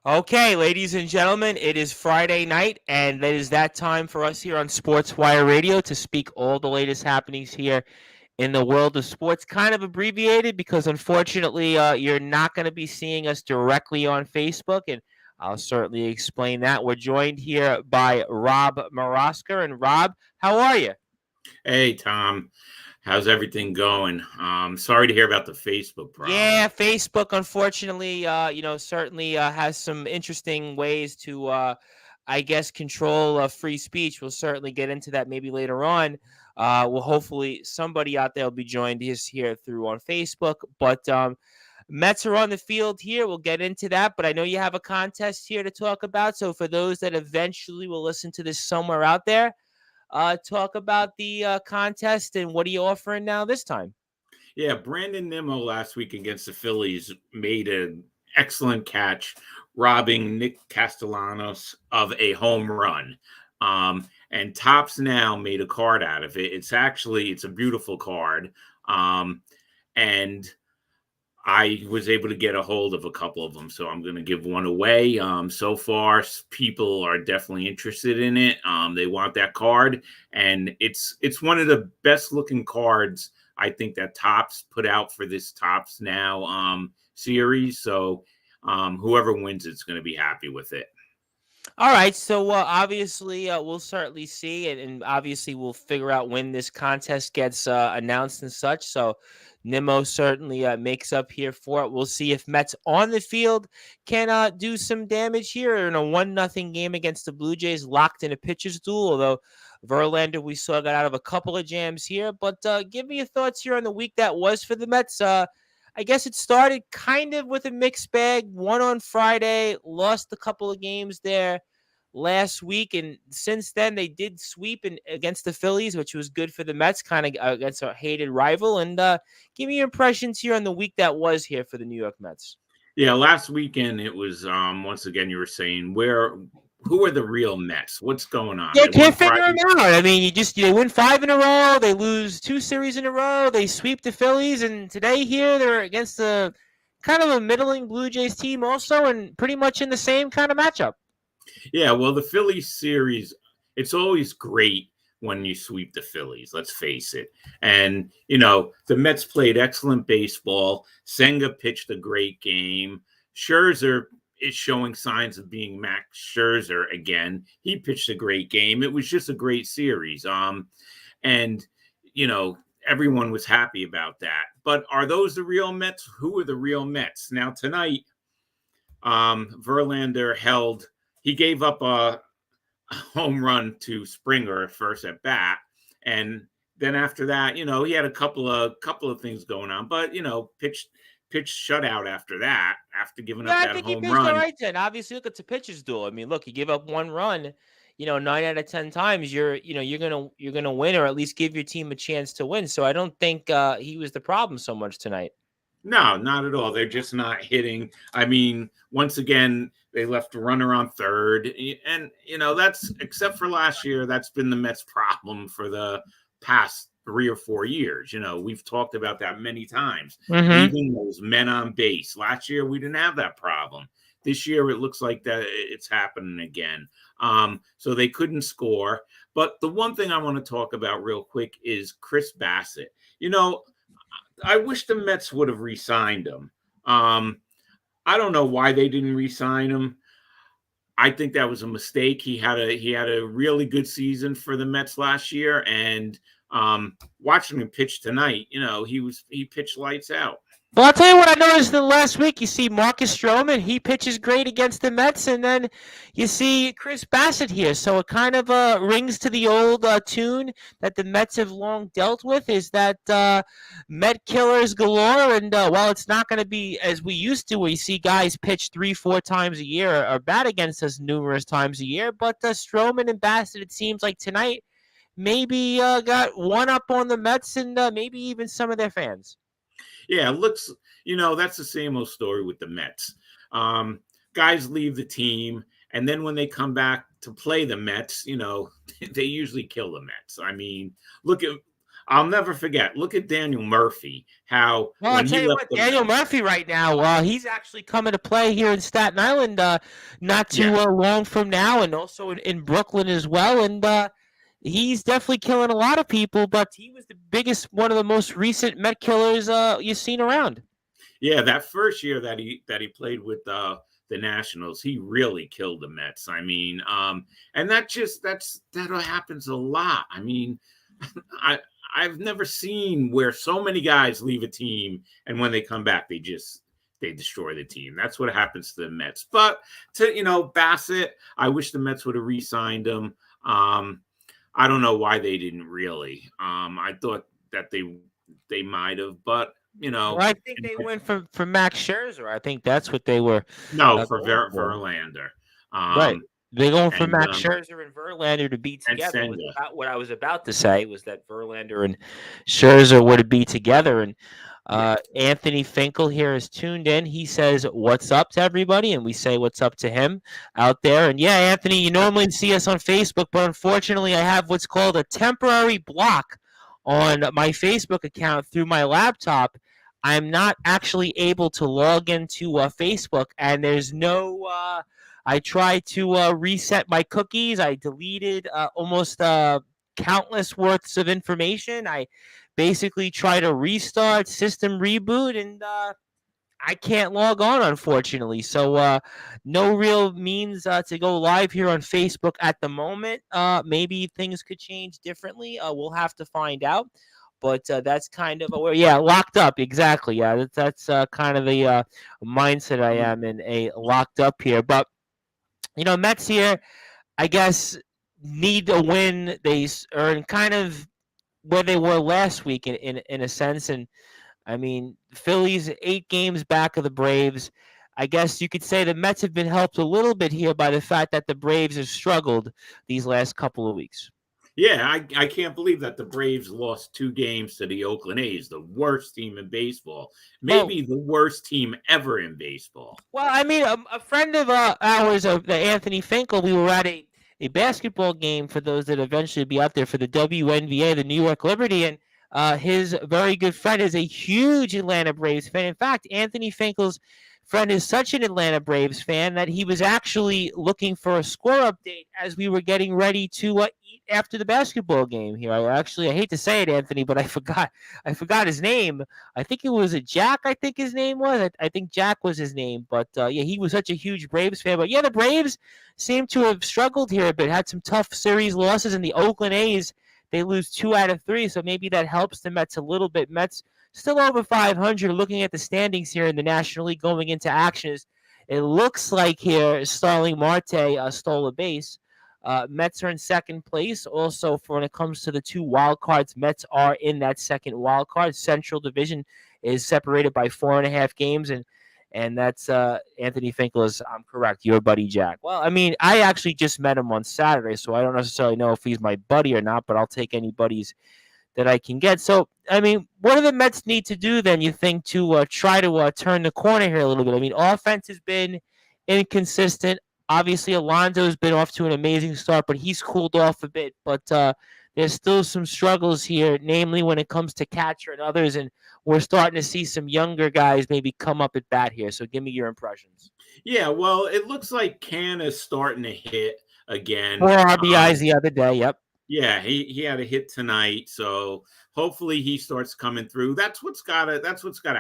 Okay, ladies and gentlemen, it is Friday night, and it is that time for us here on Sportswire Radio to speak all the latest happenings here in the world of sports. Kind of abbreviated because unfortunately, you're not going to be seeing us directly on Facebook, and I'll certainly explain that. We're joined here by Rob Maraska, and Rob, how are you? Hey, Tom. How's everything going? Sorry to hear about the Facebook Yeah, problem. Facebook, unfortunately, certainly has some interesting ways to, I guess, control free speech. We'll certainly get into that maybe later on. Well, hopefully somebody out there will be joined us here through on Facebook. But Mets are on the field here. We'll get into that. But I know you have a contest here to talk about. So for those that eventually will listen to this somewhere out there, talk about the contest and what are you offering now this time? Yeah, Brandon Nimmo last week against the Phillies made an excellent catch, robbing Nick Castellanos of a home run. And Topps now made a card out of it. It's a beautiful card. And I was able to get a hold of a couple of them, so I'm going to give one away. So far, people are definitely interested in it. They want that card, and it's one of the best looking cards I think that Topps put out for this Topps Now series. So whoever wins it's going to be happy with it. All right, so obviously we'll certainly see, and obviously we'll figure out when this contest gets announced and such. So Nimmo certainly makes up here for it. We'll see if Mets on the field can do some damage here in a 1-0 game against the Blue Jays, locked in a pitcher's duel. Although Verlander we saw got out of a couple of jams here, but give me your thoughts here on the week that was for the Mets. I guess it started kind of with a mixed bag. Won on Friday, lost a couple of games there last week, and since then they did sweep against the Phillies, which was good for the Mets, kind of against a hated rival. And give me your impressions here on the week that was here for the New York Mets. Yeah, last weekend it was once again you were saying who are the real Mets? What's going on? Yeah, They won can't figure them Friday. out. I mean, they win 5 in a row, they lose 2 series in a row, they sweep the Phillies, and today here they're against a kind of a middling Blue Jays team also, and pretty much in the same kind of matchup. Yeah, well, the Phillies series, it's always great when you sweep the Phillies, let's face it. And, the Mets played excellent baseball. Senga pitched a great game. Scherzer is showing signs of being Max Scherzer again. He pitched a great game. It was just a great series. And, you know, everyone was happy about that. But are those the real Mets? Who are the real Mets? Now, tonight, Verlander he gave up a home run to Springer first at bat, and then after that, he had a couple of things going on, but pitched shutout after that, after giving Yeah, up I that think he home pitched all run. right then. Obviously, look, it's a pitcher's duel. I mean, look, you give up one run, 9 out of 10 times you're gonna win, or at least give your team a chance to win. So I don't think he was the problem so much tonight. No, not at all. They're just not hitting. I mean, once again, they left a runner on third, and that's except for last year. That's been the Mets' problem for the past 3 or 4 years. We've talked about that many times. Mm-hmm. Leaving those men on base. Last year, we didn't have that problem. This year, it looks like that it's happening again. So they couldn't score. But the one thing I want to talk about real quick is Chris Bassett. I wish the Mets would have re-signed him. I don't know why they didn't re-sign him. I think that was a mistake. He had a really good season for the Mets last year, and watching him pitch tonight, he pitched lights out. Well, I'll tell you what I noticed in the last week. You see Marcus Stroman, he pitches great against the Mets, and then you see Chris Bassett here. So it kind of rings to the old tune that the Mets have long dealt with, is that Met killers galore. And while it's not going to be as we used to, where you see guys pitch 3-4 times a year or bat against us numerous times a year, but Stroman and Bassett, it seems like tonight, maybe got one up on the Mets and maybe even some of their fans. Yeah, it looks, that's the same old story with the Mets. Guys leave the team, and then when they come back to play the Mets, they usually kill the Mets. I mean, I'll never forget. Look at Daniel Murphy. How Well, I'll when he tell you left what, the Daniel Mets. Murphy right now, he's actually coming to play here in Staten Island not too Yeah, long from now, and also in Brooklyn as well. And he's definitely killing a lot of people, but he was the biggest, one of the most recent Met killers you've seen around. yeah. That first year that he played with the Nationals, he really killed the Mets. I mean, and that happens a lot. I mean, I I've never seen where so many guys leave a team and when they come back they destroy the team. That's what happens to the Mets. But to Bassett, I wish the Mets would have re-signed him. I don't know why they didn't really. I thought that they might have, but Well, I think they went for Max Scherzer. I think that's what they were no, for going for. Verlander. Right. Um, They're going for and Max Scherzer and Verlander to be and together. Was Senga. about what I was about to say was that Verlander and Scherzer were to be together. And Yeah. Anthony Finkel here is tuned in. He says, "What's up to everybody?" And we say, "What's up to him out there?" And yeah, Anthony, you normally see us on Facebook, but unfortunately, I have what's called a temporary block on my Facebook account through my laptop. I'm not actually able to log into Facebook, and there's no. I tried to reset my cookies. I deleted almost countless worths of information. I basically try to restart, system reboot, and I can't log on, unfortunately. So no real means to go live here on Facebook at the moment. Maybe things could change differently. We'll have to find out. But that's kind of yeah, locked up. Exactly. Yeah, that's kind of the mindset I am in, a locked up here. But Mets here, I guess, need a win. They are in kind of where they were last week in a sense. And I mean, Phillies 8 games back of the Braves. I guess you could say the Mets have been helped a little bit here by the fact that the Braves have struggled these last couple of weeks. Yeah, I can't believe that the Braves lost 2 games to the Oakland A's, the worst team in baseball, Well, maybe the worst team ever in baseball. I mean, a friend of ours, the Anthony Finkel, we were at a basketball game for those that eventually be out there for the WNBA, the New York Liberty, and his very good friend is a huge Atlanta Braves fan. In fact, Anthony Finkel's friend is such an Atlanta Braves fan that he was actually looking for a score update as we were getting ready to eat after the basketball game here. I hate to say it, Anthony, but I forgot his name. I think it was a Jack. I think his name was. I think Jack was his name. But yeah, he was such a huge Braves fan. But yeah, the Braves seem to have struggled here a bit. Had some tough series losses, in the Oakland A's, they lose 2 out of 3. So maybe that helps the Mets a little bit. Mets still over 500. Looking at the standings here in the National League going into action, it looks like here Starling Marte stole a base. Mets are in second place. Also, for when it comes to the 2 wild cards, Mets are in that second wild card. Central Division is separated by 4.5 games, and that's Anthony Finkel is, I'm correct, your buddy Jack. Well, I mean, I actually just met him on Saturday, so I don't necessarily know if he's my buddy or not, but I'll take any buddies that I can get. So, I mean, what do the Mets need to do then, you think, to try to turn the corner here a little bit? I mean, offense has been inconsistent. Obviously, Alonso's been off to an amazing start, but he's cooled off a bit. But there's still some struggles here, namely when it comes to catcher and others, and we're starting to see some younger guys maybe come up at bat here. So give me your impressions. Yeah, well, it looks like Can is starting to hit Four again. RBIs the other day. Yep. Yeah, he had a hit tonight, so hopefully he starts coming through. That's what's gotta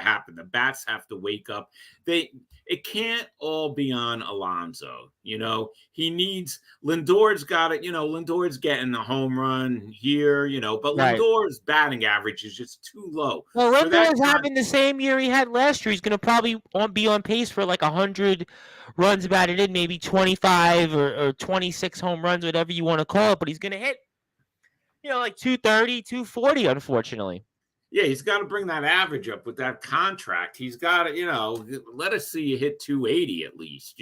happen. The bats have to wake up. It can't all be on Alonso. He needs Lindor's got it. Lindor's getting a home run here. But Right. Lindor's batting average is just too low Well, for that Lindor is guy. having the same year he had last year. He's going to probably be on pace for like 100 runs batted in, maybe 25 or 26 home runs, whatever you want to call it. But he's going to hit, like 230, 240, unfortunately. Yeah, he's got to bring that average up with that contract. He's got to, let us see you hit 280 at least.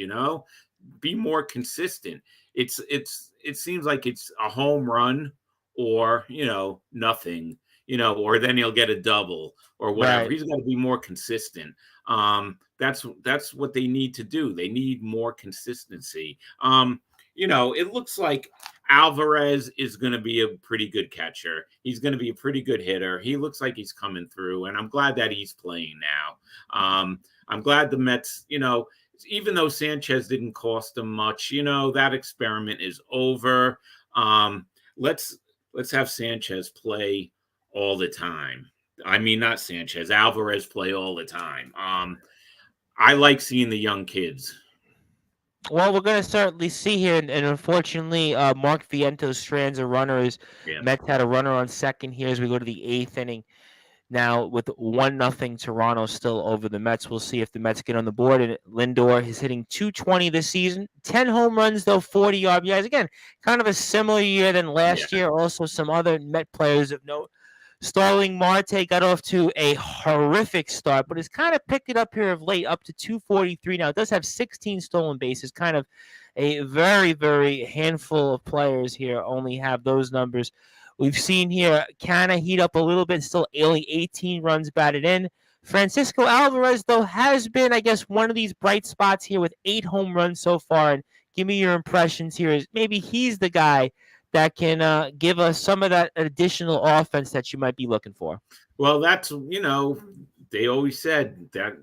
Be more consistent. It seems like it's a home run or nothing. Or then he'll get a double or whatever. Right. He's got to be more consistent. That's what they need to do. They need more consistency. it looks like Alvarez is going to be a pretty good catcher. He's going to be a pretty good hitter. He looks like he's coming through, and I'm glad that he's playing now. I'm glad the Mets, even though Sanchez didn't cost them much, that experiment is over. Let's have Sanchez play all the time. I mean, not Sanchez, Alvarez play all the time. I like seeing the young kids. Well, we're going to certainly see here, and unfortunately, Mark Vientos strands a runner. Yeah. Mets had a runner on second here as we go to the eighth inning. Now with 1-0 Toronto still over the Mets. We'll see if the Mets get on the board. And Lindor is hitting .220 this season. 10 home runs, though, 40 RBIs. Again, kind of a similar year than last year. Also, some other Met players of note. Starling Marte got off to a horrific start, but has kind of picked it up here of late, up to 243 now. It does have 16 stolen bases, kind of a very, very handful of players here only have those numbers. We've seen here Canna heat up a little bit, still only 18 runs batted in. Francisco Alvarez, though, has been, I guess, one of these bright spots here with 8 home runs so far. And give me your impressions here. Is maybe he's the guy that can give us some of that additional offense that you might be looking for. Well, that's, they always said that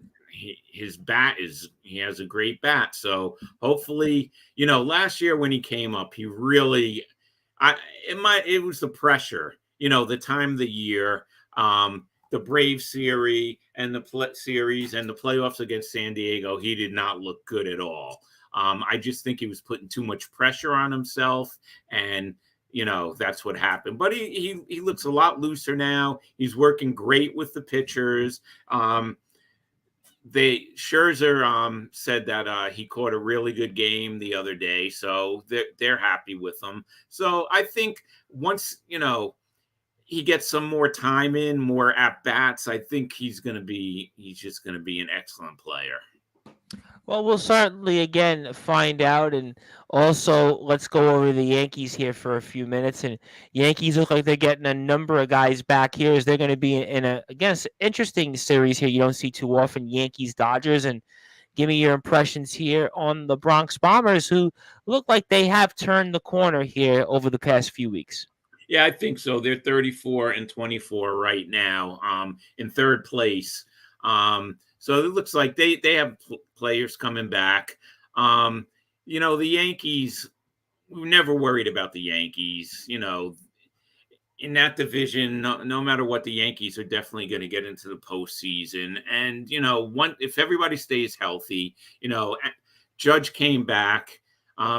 his bat he has a great bat. So hopefully, last year when he came up, he really, it was the pressure, the time of the year, the Brave series and the playoffs against San Diego, he did not look good at all. I just think he was putting too much pressure on himself, and that's what happened. But he looks a lot looser now. He's working great with the pitchers. Scherzer said that he caught a really good game the other day, so they're happy with him. So I think once he gets some more time in, more at bats, I think he's just going to be an excellent player. Well, we'll certainly, again, find out. And also, let's go over the Yankees here for a few minutes. And Yankees look like they're getting a number of guys back here as they're going to be in a, again, interesting series here. You don't see too often Yankees-Dodgers. And give me your impressions here on the Bronx Bombers, who look like they have turned the corner here over the past few weeks. Yeah, I think so. They're 34-24 right now, in third place. So it looks like they have players coming back. The Yankees, we never worried about the Yankees. In that division, no matter what, the Yankees are definitely going to get into the postseason. And, if everybody stays healthy, Judge came back,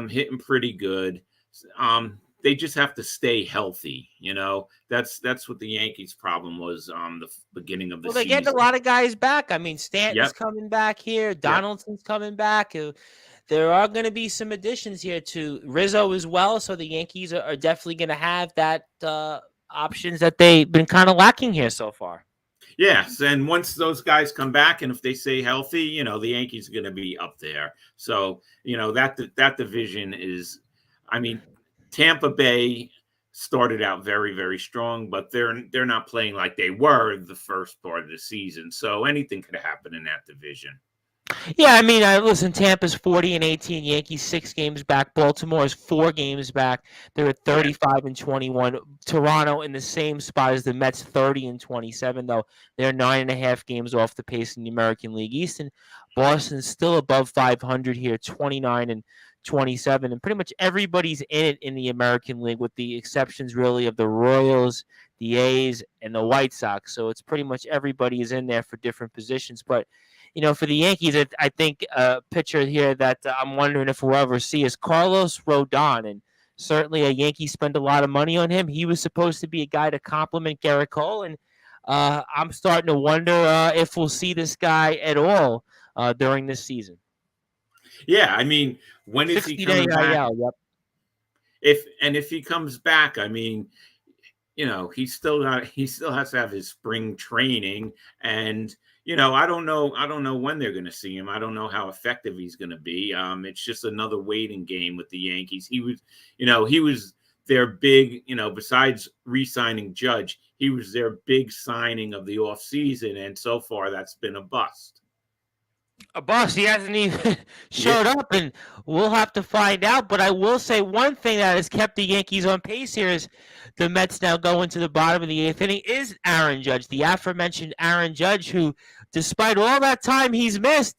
hitting pretty good. They just have to stay healthy. That's what the Yankees' problem was the beginning of the season. They're getting a lot of guys back. I mean, Stanton's coming back here. Donaldson's coming back. There are going to be some additions here to Rizzo as well. So the Yankees are definitely going to have that options that they've been kind of lacking here so far. Yes, and once those guys come back, and if they stay healthy, the Yankees are going to be up there. So that division is, Tampa Bay started out very, very strong, but they're not playing like they were the first part of the season. So anything could happen in that division. Yeah, listen, Tampa's 40-18, Yankees 6 games back. Baltimore is 4 games back. They're at 35-21. Toronto in the same spot as the Mets, 30-27, though. They're 9.5 games off the pace in the American League East. And Boston's still above 500 here, 29-27. And pretty much everybody's in it in the American League, with the exceptions really of the Royals, the A's, and the White Sox. So it's pretty much everybody is in there for different positions. But for the Yankees, I think a pitcher here that I'm wondering if we'll ever see is Carlos Rodon. And certainly a Yankee spent a lot of money on him. He was supposed to be a guy to complement Garrett Cole. And I'm starting to wonder if we'll see this guy at all during this season. Yeah, when is he coming back? Yep. If he comes back, he still has to have his spring training, and I don't know when they're going to see him. I don't know how effective he's going to be. It's just another waiting game with the Yankees. He was their big, besides re-signing Judge, he was their big signing of the offseason, and so far that's been a bust. Boss, he hasn't even Yeah, showed up, and we'll have to find out. But I will say one thing that has kept the Yankees on pace here is the Mets now going to the bottom of the eighth inning is Aaron Judge, the aforementioned Aaron Judge, who, despite all that time he's missed,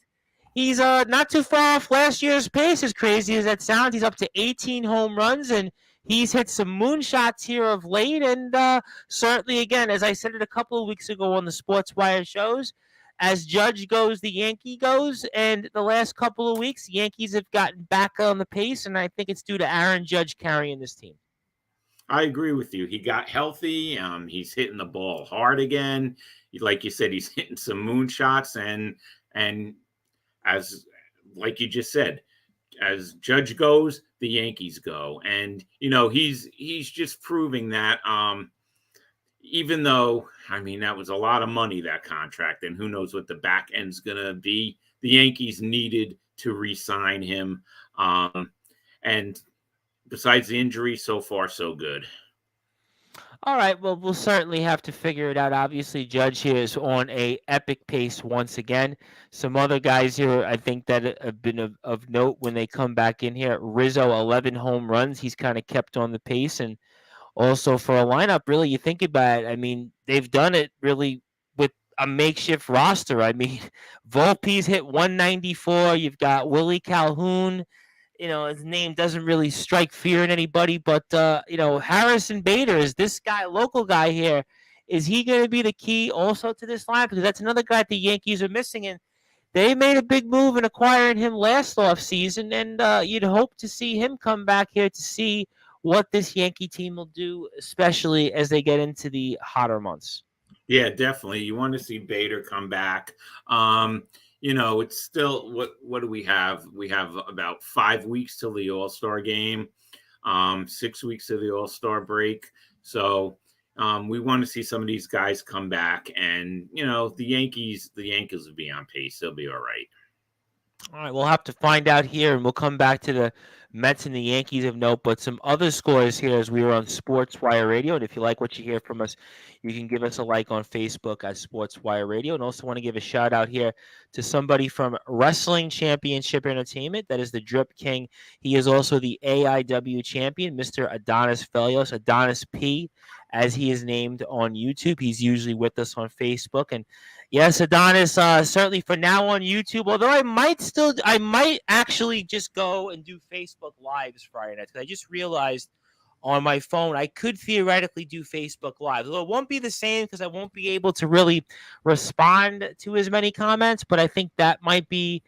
he's not too far off last year's pace. As crazy as that sounds, he's up to 18 home runs, and he's hit some moonshots here of late. And certainly, again, as I said it a couple of weeks ago on the Sportswire shows, as Judge goes, the Yankee goes. And the last couple of weeks, the Yankees have gotten back on the pace, and I think it's due to Aaron Judge carrying this team. I agree with you. He got healthy. He's hitting the ball hard again. Like you said, he's hitting some moonshots, and as like you just said, as Judge goes, the Yankees go, and he's just proving that. Even though, I mean, that was a lot of money, that contract, and who knows what the back end's gonna be. The Yankees needed to re-sign him, and besides the injury, so far so good. All right, well, we'll certainly have to figure it out. Obviously, Judge here is on a epic pace once again. Some other guys here, I think that have been of note when they come back in here. Rizzo, 11 home runs. He's kind of kept on the pace, and also for a lineup, really, you think about it. I mean, they've done it really with a makeshift roster. I mean, Volpe's hit 194. You've got Willie Calhoun. His name doesn't really strike fear in anybody, but Harrison Bader is this guy, local guy here. Is he going to be the key also to this line? Because that's another guy the Yankees are missing, and they made a big move in acquiring him last offseason, and you'd hope to see him come back here to see what this Yankee team will do, especially as they get into the hotter months. Yeah, definitely. You want to see Bader come back. It's still what do we have? We have about 5 weeks till the All-Star game, 6 weeks to the All-Star break. So we want to see some of these guys come back, and the Yankees will be on pace. They'll be all right. All right, we'll have to find out here, and we'll come back to the Mets and the Yankees of note, but some other scores here as we were on Sportswire Radio. And if you like what you hear from us, you can give us a like on Facebook at Sportswire Radio. And also want to give a shout out here to somebody from Wrestling Championship Entertainment. That is the Drip King. He is also the AIW champion, Mr. Adonis Felios, Adonis P, as he is named on YouTube. He's usually with us on Facebook. And yes, Adonis, certainly for now on YouTube, although I might actually just go and do Facebook Lives Friday nights, because I just realized on my phone I could theoretically do Facebook Lives. Although it won't be the same because I won't be able to really respond to as many comments, but I think that might be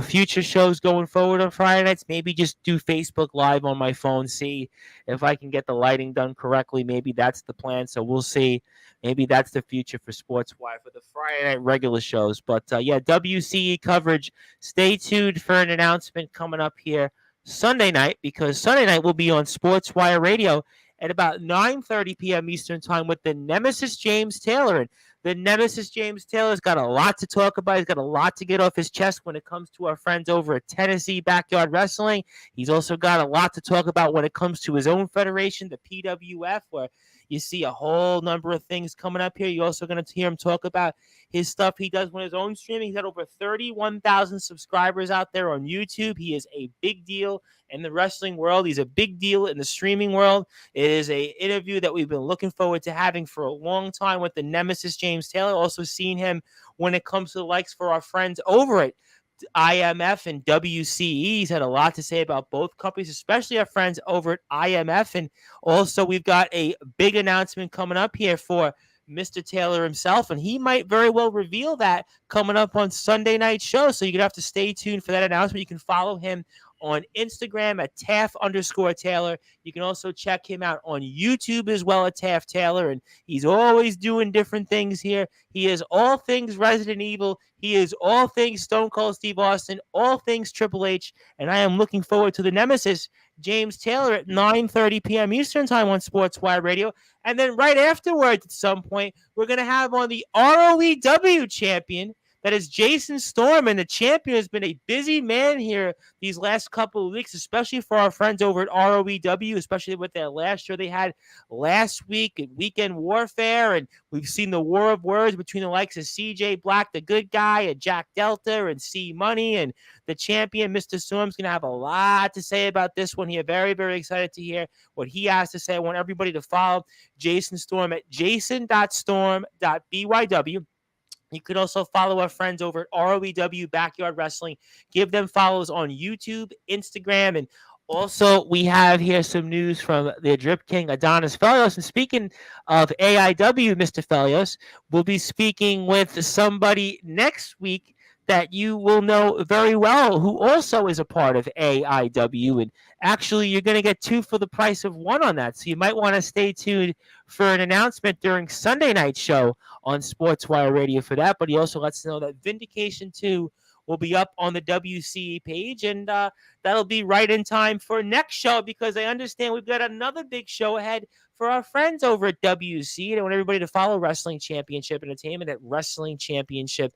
future shows going forward on Friday nights. Maybe just do Facebook Live on my phone, see if I can get the lighting done correctly. Maybe that's the plan, so we'll see. Maybe that's the future for Sportswire for the Friday night regular shows. But yeah, WCE coverage. Stay tuned for an announcement coming up here Sunday night, because Sunday night will be on Sportswire Radio at about 9:30 p.m. Eastern Time with the Nemesis James Taylor. And the Nemesis James Taylor's got a lot to talk about. He's got a lot to get off his chest when it comes to our friends over at Tennessee Backyard Wrestling. He's also got a lot to talk about when it comes to his own federation, the PWF, where you see a whole number of things coming up here. You're also going to hear him talk about his stuff he does with his own streaming. He's got over 31,000 subscribers out there on YouTube. He is a big deal in the wrestling world. He's a big deal in the streaming world. It is an interview that we've been looking forward to having for a long time with the Nemesis James Taylor. Also seen him when it comes to the likes for our friends over at IMF and WCE. He's had a lot to say about both companies, especially our friends over at IMF. And also, we've got a big announcement coming up here for Mr. Taylor himself, and he might very well reveal that coming up on Sunday night show. So you're going to have to stay tuned for that announcement. You can follow him on Instagram at Taff_Taylor. You can also check him out on YouTube as well at Taff Taylor. And he's always doing different things here. He is all things Resident Evil. He is all things Stone Cold Steve Austin, all things Triple H. And I am looking forward to the Nemesis James Taylor at 9:30 p.m. Eastern Time on Sportswire Radio. And then right afterwards, at some point, we're going to have on the ROEW champion, That is Jason Storm, and the champion has been a busy man here these last couple of weeks, especially for our friends over at ROEW, especially with that last show they had last week at Weekend Warfare. And we've seen the war of words between the likes of CJ Black, the good guy, and Jack Delta, and C Money, and the champion, Mr. Storm's going to have a lot to say about this one here. Very, very excited to hear what he has to say. I want everybody to follow Jason Storm at jason.storm.byw. You could also follow our friends over at ROEW Backyard Wrestling. Give them follows on YouTube, Instagram, and also we have here some news from the Drip King, Adonis Felios. And speaking of AIW, Mr. Felios, we'll be speaking with somebody next week that you will know very well, who also is a part of AIW. And actually, you're going to get two for the price of one on that. So you might want to stay tuned for an announcement during Sunday night show on Sportzwire Radio for that. But he also lets us know that Vindication 2 will be up on the WCE page, and that'll be right in time for next show, because I understand we've got another big show ahead for our friends over at WC. I want everybody to follow Wrestling Championship Entertainment at Wrestling Championship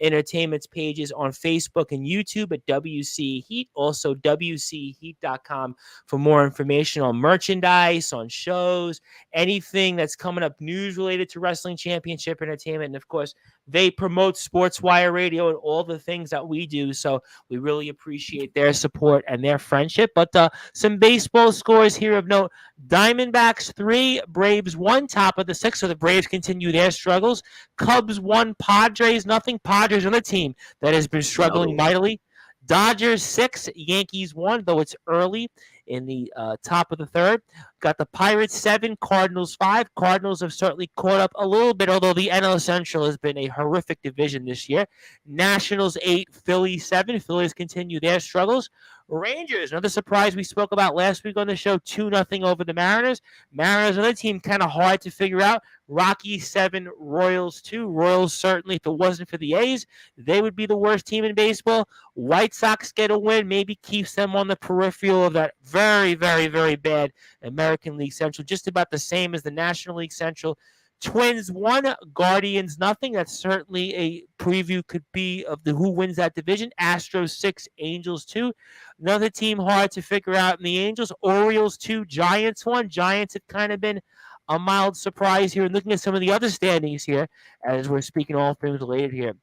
Entertainment's pages on Facebook and YouTube at WC Heat. Also, WCHeat.com for more information on merchandise, on shows, anything that's coming up news related to Wrestling Championship Entertainment. And, of course, they promote Sportswire Radio and all the things that we do. So we really appreciate their support and their friendship. But some baseball scores here of note. Diamondbacks 3, Braves 1, top of the 6th. So the Braves continue their struggles. Cubs 1, Padres nothing. Padres are the team that has been struggling mightily. Dodgers 6, Yankees 1, though it's early in the top of the 3rd. Got the Pirates 7, Cardinals 5. Cardinals have certainly caught up a little bit, although the NL Central has been a horrific division this year. Nationals 8, Phillies 7. Phillies continue their struggles. Rangers, another surprise we spoke about last week on the show, 2-0 over the Mariners. Mariners, another team kind of hard to figure out. Rockies 7, Royals 2. Royals, certainly, if it wasn't for the A's, they would be the worst team in baseball. White Sox get a win, maybe keeps them on the peripheral of that very, very, very bad American League Central, just about the same as the National League Central. Twins 1, Guardians nothing. That's certainly a preview could be of the who wins that division. Astros 6, Angels 2. Another team hard to figure out in the Angels. Orioles 2, Giants 1. Giants have kind of been a mild surprise here. And looking at some of the other standings here, as we're speaking all things related here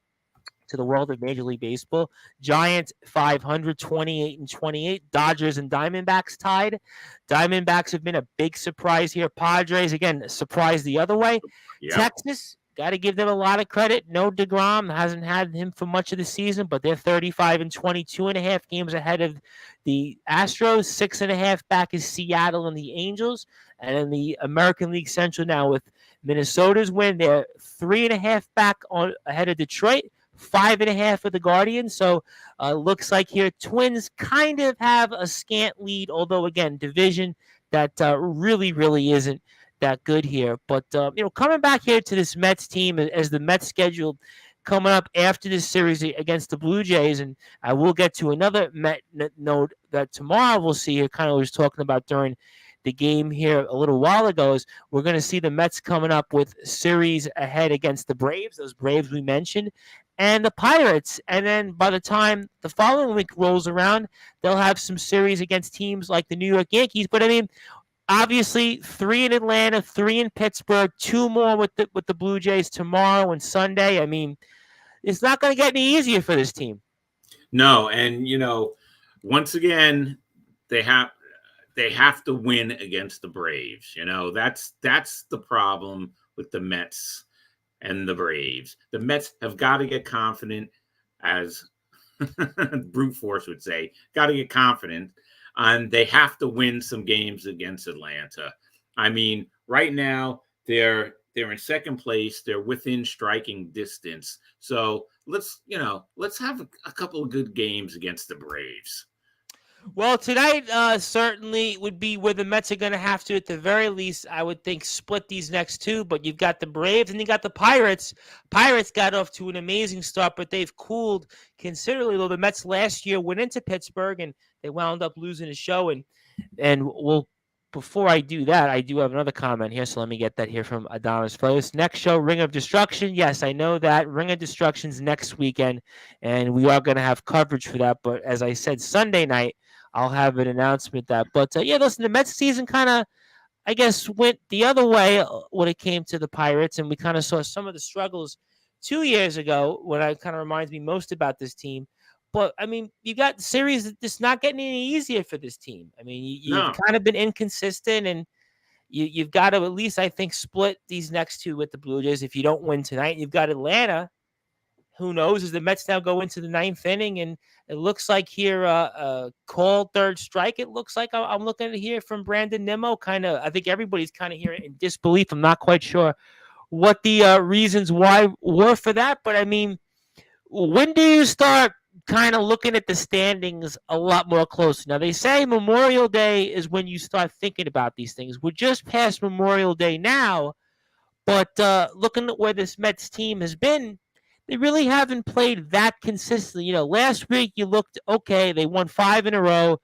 to the world of Major League Baseball. Giants 500, 28-28. Dodgers and Diamondbacks tied. Diamondbacks have been a big surprise here. Padres, again, surprised the other way. Yep. Texas, got to give them a lot of credit. No DeGrom, hasn't had him for much of the season, but they're 35 and 22.5 games ahead of the Astros. 6.5 back is Seattle and the Angels. And in the American League Central now with Minnesota's win, they're 3.5 back ahead of Detroit. 5.5 for the Guardians. So looks like here Twins kind of have a scant lead, although again, division that really, really isn't that good here. But coming back here to this Mets team, as the Mets scheduled coming up after this series against the Blue Jays, and I will get to another Met note that tomorrow we'll see here, kind of was talking about during the game here a little while ago, is we're going to see the Mets coming up with series ahead against the Braves, those Braves we mentioned, and the Pirates. And then by the time the following week rolls around, they'll have some series against teams like the New York Yankees. But I mean, obviously 3 in Atlanta, 3 in Pittsburgh, 2 more with the Blue Jays tomorrow and Sunday. I mean, it's not going to get any easier for this team. No, and once again, they have to win against the Braves. That's the problem with the Mets and the Braves. The Mets have got to get confident, as brute force would say, got to get confident, and they have to win some games against Atlanta. I mean, right now they're in second place. They're within striking distance. So let's have a couple of good games against the Braves. Well, tonight certainly would be where the Mets are going to have to, at the very least, I would think, split these next two. But you've got the Braves and you got the Pirates. Pirates got off to an amazing start, but they've cooled considerably. Though the Mets last year went into Pittsburgh and they wound up losing a show. And we'll before I do that, I do have another comment here, so let me get that here from Adonis Flows. Next show, Ring of Destruction. Yes, I know that Ring of Destruction's next weekend, and we are going to have coverage for that. But as I said, Sunday night, I'll have an announcement that. But yeah, listen, the Mets season kind of, I guess, went the other way when it came to the Pirates, and we kind of saw some of the struggles 2 years ago. What I kind of reminds me most about this team. But I mean, you got the series that's not getting any easier for this team. I mean, you've No, kind of been inconsistent, and you've got to at least, I think, split these next two with the Blue Jays. If you don't win tonight, you've got Atlanta. Who knows? As the Mets now go into the ninth inning, and it looks like here, call third strike. It looks like I'm looking at here from Brandon Nimmo. Kind of, I think everybody's kind of here in disbelief. I'm not quite sure what the reasons why were for that, but I mean, when do you start kind of looking at the standings a lot more closely? Now, they say Memorial Day is when you start thinking about these things. We're just past Memorial Day now, but looking at where this Mets team has been, they really haven't played that consistently. Last week you looked okay. They won 5 in a row.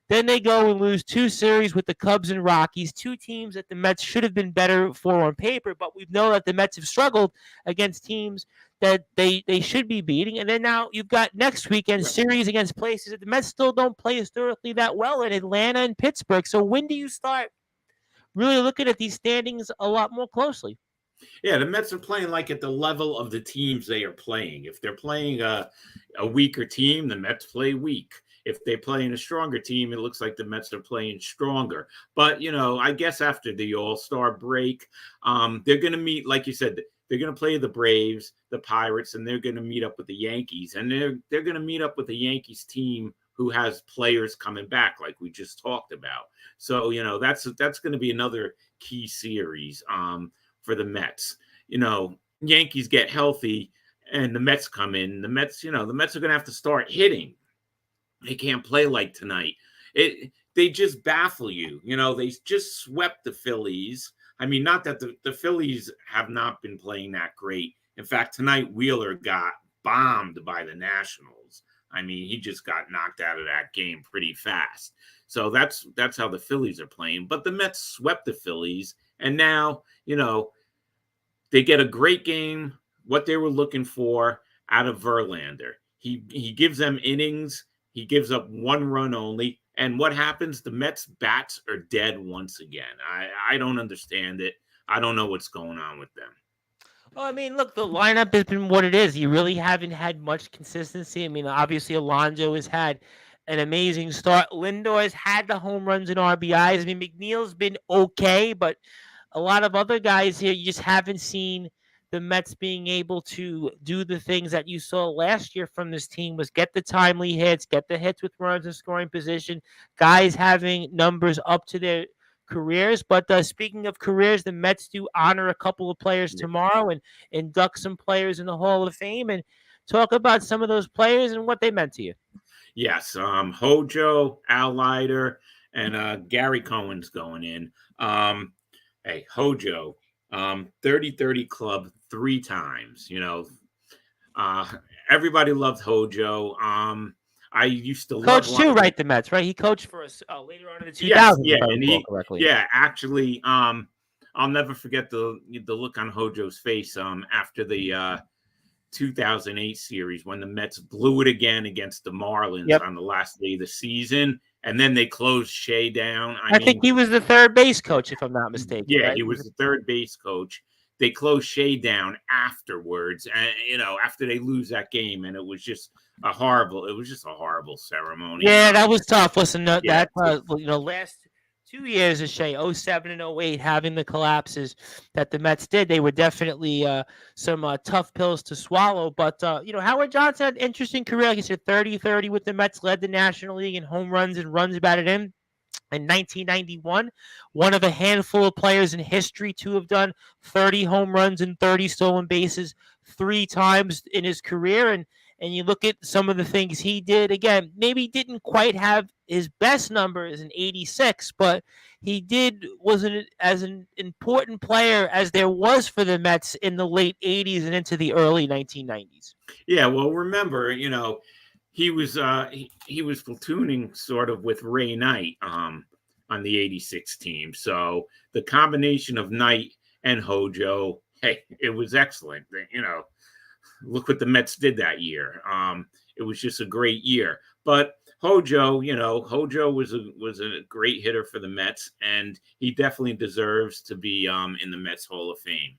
Then they go and lose 2 series with the Cubs and Rockies, two teams that the Mets should have been better for on paper, but we know that the Mets have struggled against teams that they should be beating. And then now you've got next weekend series against places that the Mets still don't play historically that well in Atlanta and Pittsburgh. So when do you start really looking at these standings a lot more closely? yeah, the Mets are playing like at the level of the teams they are playing. If they're playing a weaker team, the Mets play weak. If they're playing a stronger team, it looks like the Mets are playing stronger. But, I guess after the All-Star break, they're going to meet, like you said, they're going to play the Braves, the Pirates, and they're going to meet up with the Yankees. And they're going to meet up with the Yankees team who has players coming back, like we just talked about. So, that's going to be another key series for the Mets. Yankees get healthy and the Mets come in. The Mets are going to have to start hitting. They can't play like tonight. They just baffle you. They just swept the Phillies. I mean, not that the Phillies have not been playing that great. In fact, tonight Wheeler got bombed by the Nationals. I mean, he just got knocked out of that game pretty fast. So that's how the Phillies are playing. But the Mets swept the Phillies, and now, they get a great game, what they were looking for out of Verlander. He gives them innings. He gives up 1 run only. And what happens? The Mets bats are dead once again. I don't understand it. I don't know what's going on with them. Well, I mean, look, the lineup has been what it is. You really haven't had much consistency. I mean, obviously, Alonso has had an amazing start. Lindor has had the home runs and RBIs. I mean, McNeil's been okay, but a lot of other guys here, you just haven't seen the Mets being able to do the things that you saw last year from this team, was get the timely hits, get the hits with runners in scoring position, guys having numbers up to their careers. But speaking of careers, the Mets do honor a couple of players tomorrow and induct some players in the Hall of Fame, and talk about some of those players and what they meant to you. Yes, Hojo, Al Leiter, and Gary Cohen's going in. Hey, Hojo, 30-30 club 3 times. Everybody loved Hojo. I used to love Coach too, right? The Mets, right? He coached for us later on in the 2000s. Yes, yeah, and correctly. actually, I'll never forget the look on Hojo's face after the 2008 series when the Mets blew it again against the Marlins on the last day of the season, and then they closed Shea down. I think he was the third base coach, if I'm not mistaken. Yeah, right? He was the third base coach. They closed Shea down afterwards, and after they lose that game, and it was just a horrible ceremony. Yeah, that was tough. Listen, that last 2 years of Shea, 07 and 08, having the collapses that the Mets did, they were definitely some tough pills to swallow. But Howard Johnson had an interesting career. Like you said, 30-30 with the Mets, led the National League in home runs and runs batted in. In 1991, one of a handful of players in history to have done 30 home runs and 30 stolen bases 3 times in his career. And you look at some of the things he did, again, maybe didn't quite have his best numbers in 86, but he wasn't as an important player as there was for the Mets in the late 80s and into the early 1990s. Yeah, well, remember, he was platooning sort of with Ray Knight. on the 86 team. So the combination of Knight and Hojo, hey, it was excellent. Look what the Mets did that year. It was just a great year. But Hojo was a great hitter for the Mets, and he definitely deserves to be in the Mets Hall of Fame.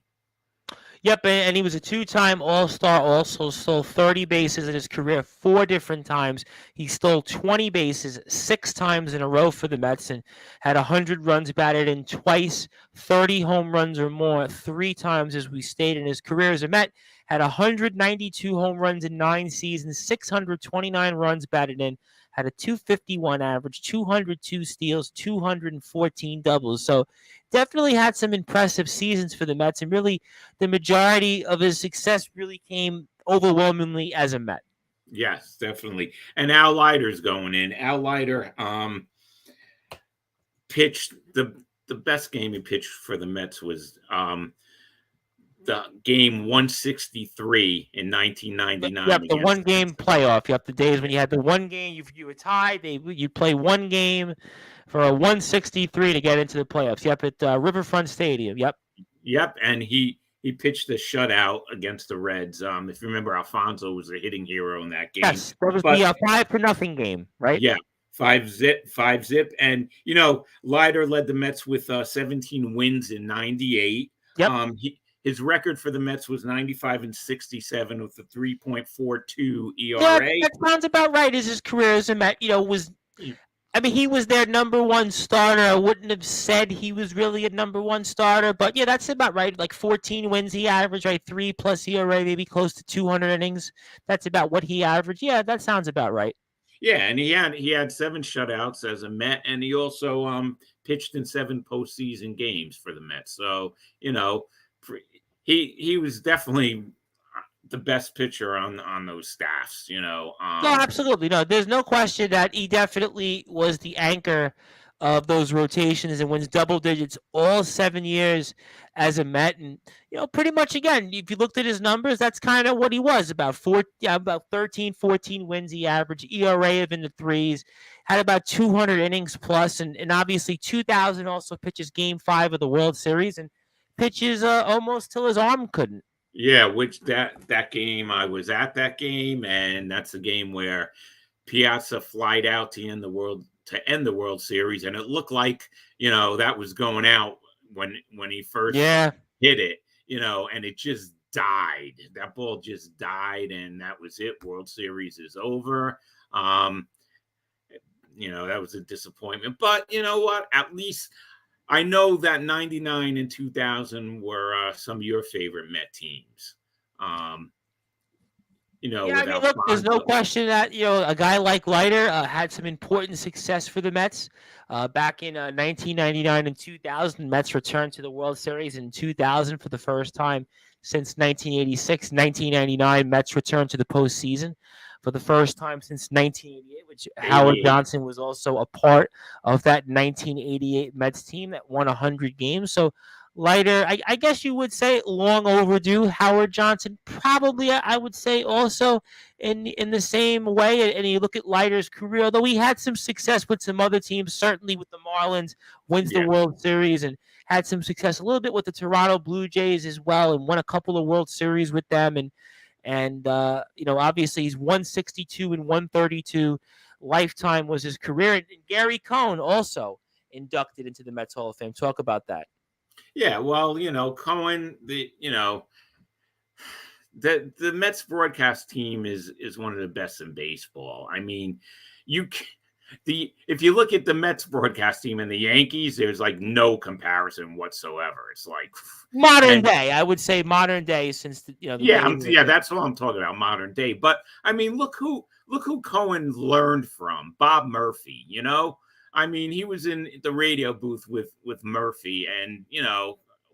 Yep, and he was a two-time All-Star, also stole 30 bases in his career 4 different times. He stole 20 bases 6 times in a row for the Mets and had 100 runs batted in twice, 30 home runs or more 3 times, as we stated. In his career as a Met, had 192 home runs in 9 seasons, 629 runs batted in, had a 251 average, 202 steals, 214 doubles. So definitely had some impressive seasons for the Mets, and really the majority of his success really came overwhelmingly as a Met. Yes, definitely. And Al Leiter's going in. Al Leiter pitched the best game he pitched for the Mets was the game 163 in 1999 Yep, the against one game playoff. Yep, the days when you had the one game, you were tied. You play one game for a 163 to get into the playoffs. Yep, at Riverfront Stadium. Yep, and he pitched a shutout against the Reds. If you remember, Alfonso was a hitting hero in that game. Yes, that was the 5-0 game, right? Yeah, 5-zip, and Leiter led the Mets with 17 wins in '98. Yep. His record for the Mets was 95-67 with a 3.42 ERA. Yeah, that sounds about right. As his career as a Met, was. I mean, he was their number one starter. I wouldn't have said he was really a number one starter, but yeah, that's about right. Like 14 wins he averaged, right? 3+ ERA, maybe close to 200 innings. That's about what he averaged. Yeah, that sounds about right. Yeah, and he had 7 shutouts as a Met, and he also pitched in 7 postseason games for the Mets. So he was definitely the best pitcher on those staffs. No, absolutely. No, there's no question that he definitely was the anchor of those rotations and wins double digits all 7 years as a Met. And, pretty much, again, if you looked at his numbers, that's kind of what he was. About 13, 14 wins he averaged, ERA of in the threes, had about 200 innings plus, and obviously 2000 also pitches Game 5 of the World Series and pitches almost till his arm couldn't. Yeah, which that game, I was at that game, and that's the game where Piazza flied out to end the World Series, and it looked like that was going out when he first hit it, and it just died. That ball just died, and that was it. World Series is over. That was a disappointment, but you know what? At least I know that 99 and 2000 were some of your favorite Met teams. Look, there's no question that a guy like Leiter had some important success for the Mets. Back in 1999 and 2000, Mets returned to the World Series in 2000 for the first time since 1986. 1999, Mets returned to the postseason for the first time since 1988, which Howard Johnson was also a part of that 1988 Mets team that won 100 games. So Leiter, I guess you would say long overdue. Howard Johnson, probably, I would say also in the same way. And you look at Leiter's career, although he had some success with some other teams, certainly with the Marlins, wins the World Series, and had some success a little bit with the Toronto Blue Jays as well, and won a couple of World Series with them. And obviously he's 162 and 132 lifetime was his career. And Gary Cohn also inducted into the Mets Hall of Fame. Talk about that. Yeah, well, Cohen, the Mets broadcast team is one of the best in baseball. I mean, if you look at the Mets broadcast team and the Yankees, there's like no comparison whatsoever. It's like modern day. I would say modern day, since that's what I'm talking about, modern day. But I mean, look who Cohen learned from. Bob Murphy. I mean, he was in the radio booth with Murphy, and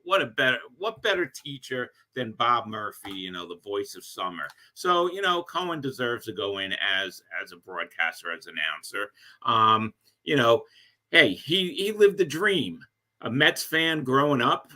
what better teacher than Bob Murphy, the voice of summer. So, Cohen deserves to go in as a broadcaster, as an announcer. Hey, he lived the dream, a Mets fan growing up,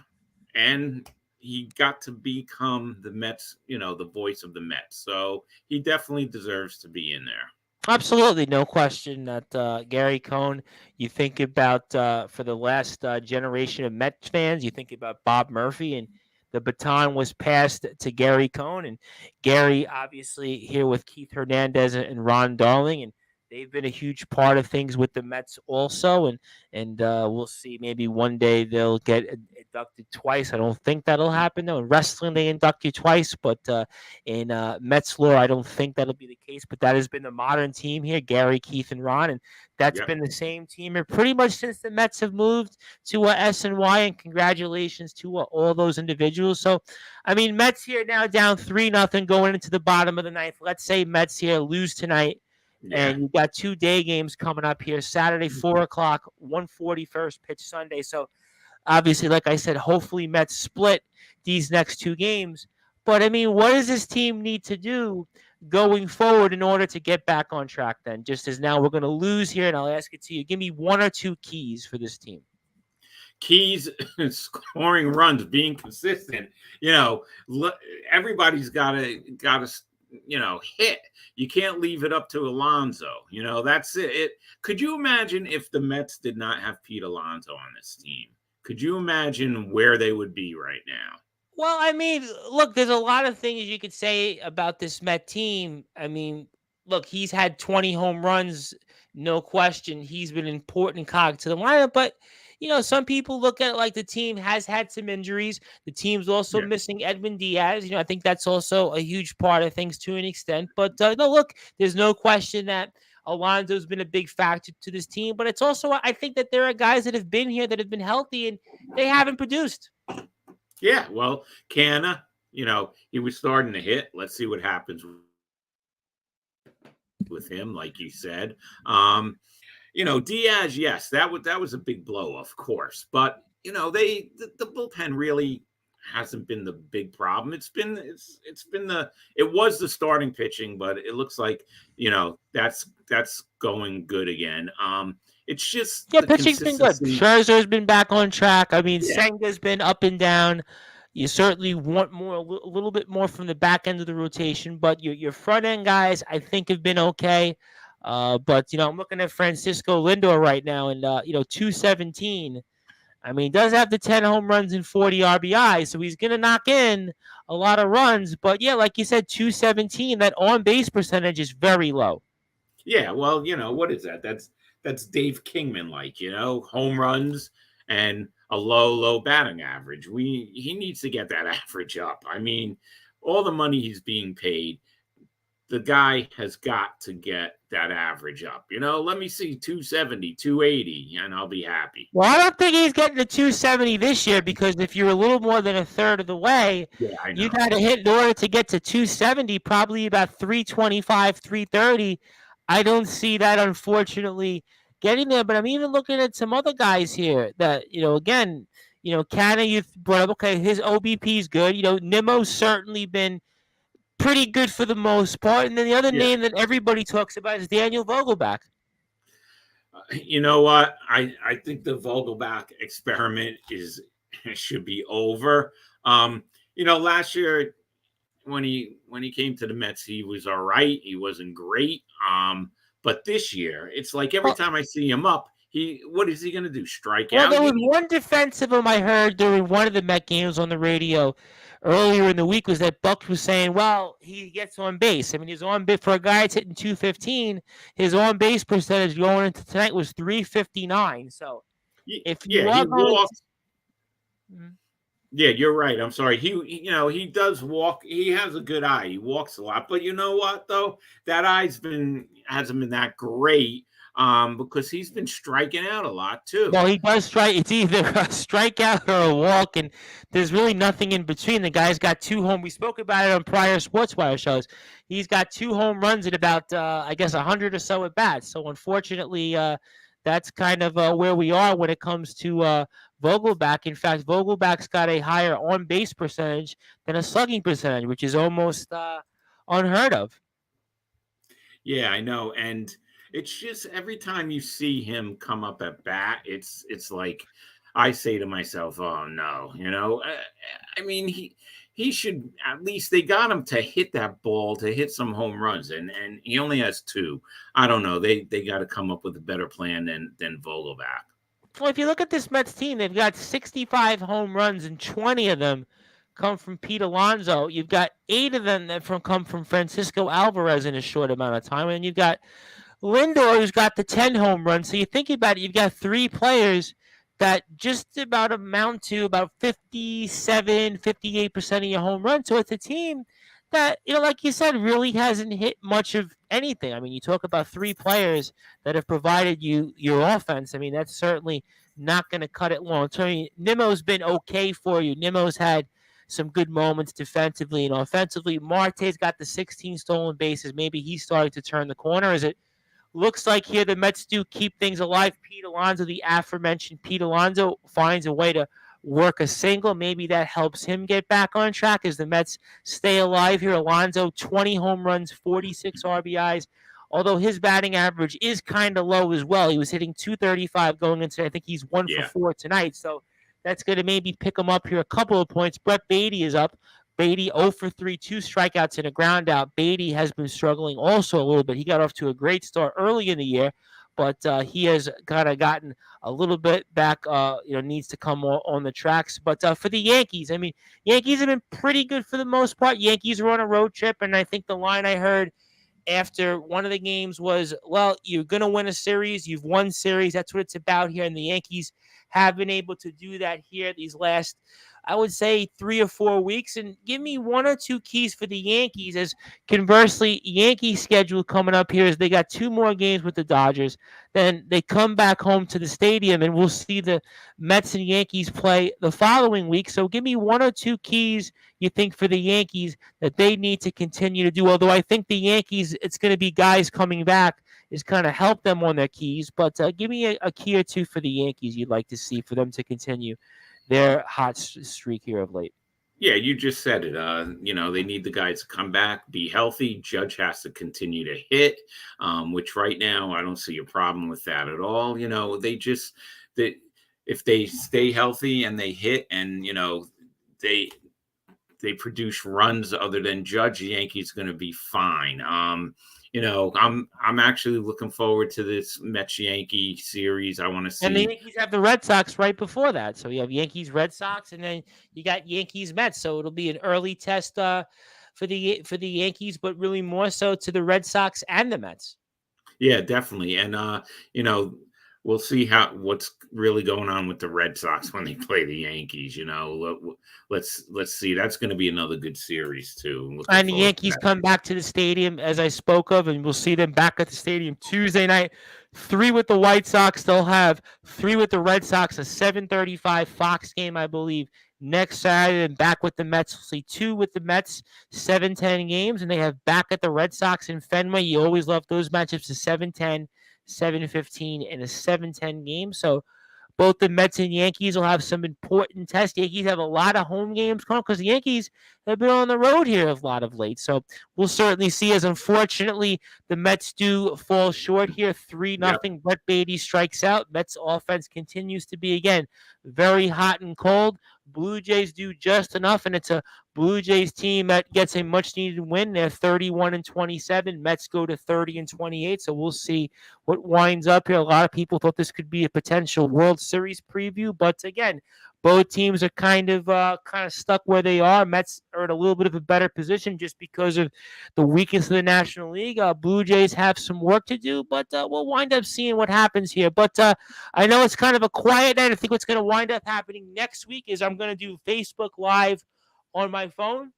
and he got to become the Mets, the voice of the Mets. So he definitely deserves to be in there. Absolutely, no question that Gary Cohn. You think about for the last generation of Mets fans, you think about Bob Murphy, and the baton was passed to Gary Cohn, and Gary obviously here with Keith Hernandez and Ron Darling, and they've been a huge part of things with the Mets also, and we'll see maybe one day they'll get inducted twice. I don't think that'll happen though. In wrestling, they induct you twice, but in Mets lore, I don't think that'll be the case, but that has been the modern team here, Gary, Keith, and Ron, and that's Yep. been the same team here pretty much since the Mets have moved to SNY, and congratulations to all those individuals. So, I mean, Mets here now down 3-0 going into the bottom of the ninth. Let's say Mets here lose tonight, Yeah. and you've got 2 day games coming up here, Saturday, 4 o'clock, 1:40 first pitch Sunday. So, obviously, like I said, hopefully Mets split these next 2 games. But I mean, what does this team need to do going forward in order to get back on track then? Just as now we're going to lose here, and I'll ask it to you. Give me 1 or 2 keys for this team. Keys, scoring runs, being consistent. You know, everybody's got to hit. You can't leave it up to Alonso. You know, that's it. Could you imagine if the Mets did not have Pete Alonso on this team? Could you imagine where they would be right now? Well, I mean, look, there's a lot of things you could say about this Met team. I mean, look, he's had 20 home runs, no question. He's been an important cog to the lineup, but some people look at it like the team has had some injuries. The team's also Yeah. missing Edwin Diaz. I think that's also a huge part of things to an extent. But no, look, there's no question that Alonso's been a big factor to this team. But it's also, I think that there are guys that have been here that have been healthy and they haven't produced. Yeah. Well, Canna, he was starting to hit. Let's see what happens with him, like you said. Diaz, yes, that was a big blow, of course. But the bullpen really hasn't been the big problem. It was the starting pitching, but it looks like that's going good again. It's just the Pitching's been good. consistency. Scherzer's been back on track. I mean, Yeah, Senga's been up and down. You certainly want more, a little bit more from the back end of the rotation, but your front end guys, I think, have been okay. But I'm looking at Francisco Lindor right now, and 217. I mean, he does have the 10 home runs and 40 RBI, so he's gonna knock in a lot of runs. But yeah, like you said, 217. That on base percentage is very low. yeah. Well, what is that? That's Dave Kingman, home runs and a low batting average. He needs to get that average up. I mean, all the money he's being paid, the guy has got to get that average up. Let me see 270, 280, and I'll be happy. Well, I don't think he's getting to 270 this year because if you're a little more than a third of the way, Yeah, I you know. got to hit in order to get to 270, probably about 325, 330. I don't see that, unfortunately, getting there. But I'm even looking at some other guys here that, again, Canna, you brought up, okay, his OBP is good. Nimmo's certainly been pretty good for the most part. And then the other Yeah. name that everybody talks about is Daniel Vogelback. You know what? I think the Vogelbach experiment should be over. Last year when he came to the Mets, he was all right. He wasn't great. But this year, it's like every time I see him up, what is he going to do? Strike Well, out? there was one defensive I heard during one of the Met games on the radio earlier in the week was that Buck was saying, well, he gets on base. I mean, his on base for a guy that's hitting 215, his on base percentage going into tonight was 359. So if you Yeah, are he going walks. to, Yeah, you're right. I'm sorry. He does walk. He has a good eye. He walks a lot. But you know what though? That hasn't been that great. Because he's been striking out a lot too. well, he does strike. It's either a strikeout or a walk, and there's really nothing in between. The guy's got 2 home. We spoke about it on prior Sportswire shows. He's got 2 home runs at about, I guess, 100 or so at bats. So unfortunately, that's kind of where we are when it comes to Vogelback. In fact, Vogelback's got a higher on base percentage than a slugging percentage, which is almost unheard of. Yeah, I know. And it's just every time you see him come up at bat, it's like I say to myself, "Oh no," I mean he should at least, they got him to hit that ball, to hit some home runs, and he only has two. I don't know. They got to come up with a better plan than Vogelback. Well, if you look at this Mets team, they've got 65 home runs, and 20 of them come from Pete Alonso. You've got 8 of them that come from Francisco Alvarez in a short amount of time, and you've got Lindor, who's got the 10 home runs. So you think about it, you've got 3 players that just about amount to about 57, 58% of your home runs. So it's a team that, like you said, really hasn't hit much of anything. I mean, you talk about 3 players that have provided you your offense. I mean, that's certainly not going to cut it long term. Nimmo's been okay for you. Nimmo's had some good moments defensively and offensively. Marte's got the 16 stolen bases. Maybe he's starting to turn the corner. Is it looks like here the Mets do keep things alive? Pete Alonso, the aforementioned Pete Alonso, finds a way to work a single. Maybe that helps him get back on track as the Mets stay alive here. Alonso, 20 home runs, 46 RBIs. Although his batting average is kind of low as well. He was hitting 235 going into, I think he's 1 for 4 tonight. So that's going to maybe pick him up here a couple of points. Brett Beatty is up. Beatty 0 for 3, 2 strikeouts and a ground out. Beatty has been struggling also a little bit. He got off to a great start early in the year, but he has kind of gotten a little bit back, needs to come on the tracks. But for the Yankees, I mean, Yankees have been pretty good for the most part. Yankees are on a road trip, and I think the line I heard after one of the games was, well, you're going to win a series. You've won series. That's what it's about here. And the Yankees have been able to do that here these last, I would say, 3 or 4 weeks. And give me 1 or 2 keys for the Yankees, as conversely, Yankees schedule coming up here is they got 2 more games with the Dodgers. Then they come back home to the stadium, and we'll see the Mets and Yankees play the following week. So give me 1 or 2 keys you think for the Yankees that they need to continue to do. Although I think the Yankees, it's going to be guys coming back is kind of help them on their keys. But give me a key or 2 for the Yankees you'd like to see for them to continue their hot streak here of late. Yeah, you just said it. They need the guys to come back, be healthy. Judge has to continue to hit, which right now I don't see a problem with that at all. If they stay healthy and they hit, and they produce runs other than Judge, the Yankees going to be fine. I'm actually looking forward to this Mets Yankee series. I want to see. And the Yankees have the Red Sox right before that. So you have Yankees, Red Sox, and then you got Yankees, Mets. So it'll be an early test for the Yankees, but really more so to the Red Sox and the Mets. Yeah, definitely. And we'll see what's really going on with the Red Sox when they play the Yankees. Let's see. That's going to be another good series too. And the Yankees come back to the stadium, as I spoke of, and we'll see them back at the stadium Tuesday night. 3 with the White Sox. They'll have 3 with the Red Sox, a 7:35 Fox game, I believe, next Saturday, and back with the Mets. We'll see 2 with the Mets, 7:10 games, and they have back at the Red Sox in Fenway. You always love those matchups, a 7:10. 7:15 and a 7:10 game. So both the Mets and Yankees will have some important tests. Yankees have a lot of home games coming because the Yankees have been on the road here a lot of late. So we'll certainly see, as unfortunately the Mets do fall short here. 3-0. Yep. Brett Beatty strikes out. Mets offense continues to be, again, very hot and cold. Blue Jays do just enough, and it's a Blue Jays team that gets a much-needed win. They're 31-27. Mets go to 30-28. So we'll see what winds up here. A lot of people thought this could be a potential World Series preview, but again, both teams are kind of stuck where they are. Mets are in a little bit of a better position just because of the weakness of the National League. Blue Jays have some work to do, but we'll wind up seeing what happens here. But I know it's kind of a quiet night. I think what's going to wind up happening next week is I'm going to do Facebook Live on my phone.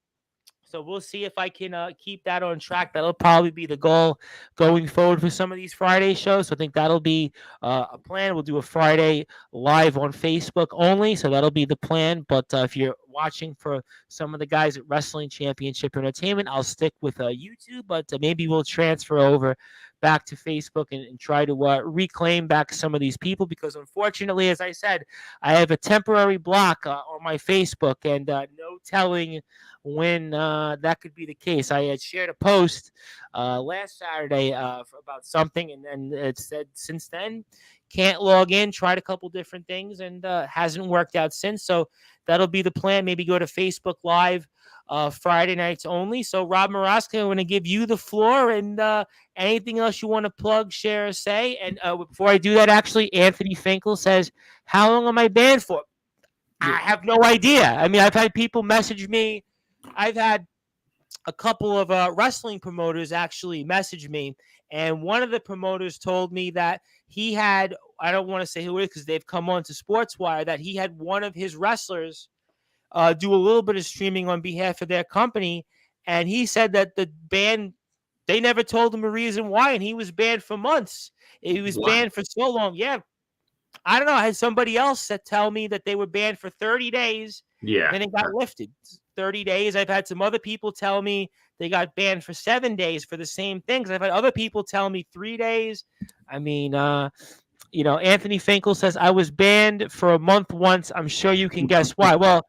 So we'll see if I can keep that on track. That'll probably be the goal going forward for some of these Friday shows. So I think that'll be a plan. We'll do a Friday live on Facebook only. So that'll be the plan. But if you're watching for some of the guys at Wrestling Championship Entertainment, I'll stick with YouTube. But maybe we'll transfer over back to Facebook and try to reclaim back some of these people, because unfortunately, as I said, I have a temporary block on my Facebook, and no telling when that could be the case. I had shared a post last Saturday about something, and then it said since then can't log in. Tried a couple different things, and hasn't worked out since. So that'll be the plan. Maybe go to Facebook Live Friday nights only. So Rob Maraska, I'm going to give you the floor, and anything else you want to plug, share, or say. And before I do that, actually, Anthony Finkel says, "How long am I banned for?" I have no idea. I mean, I've had people message me. I've had a couple of wrestling promoters actually message me, and one of the promoters told me that he had, I don't want to say who it is because they've come on to Sportswire, that he had one of his wrestlers do a little bit of streaming on behalf of their company, and he said that the ban, they never told him a reason why, and he was banned for months. He was banned for so long. Yeah, I don't know. I had somebody else that tell me that they were banned for 30 days. Yeah. Then it got lifted. 30 days. I've had some other people tell me they got banned for 7 days for the same things. I've had other people tell me 3 days. I mean, Anthony Finkel says, I was banned for a month once. I'm sure you can guess why. Well,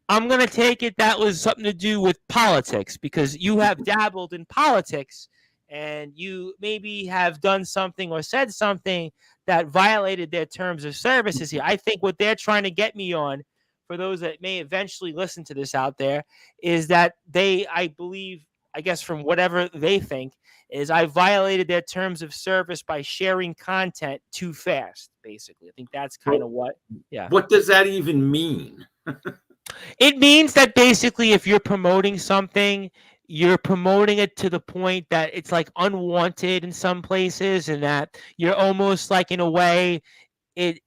I'm going to take it that was something to do with politics, because you have dabbled in politics and you maybe have done something or said something that violated their terms of services here. I think what they're trying to get me on, for those that may eventually listen to this out there, is that I believe, I guess from whatever they think, is I violated their terms of service by sharing content too fast, basically. I think that's kind of what. What does that even mean? It means that basically if you're promoting something, you're promoting it to the point that it's like unwanted in some places, and that you're almost like, in a way,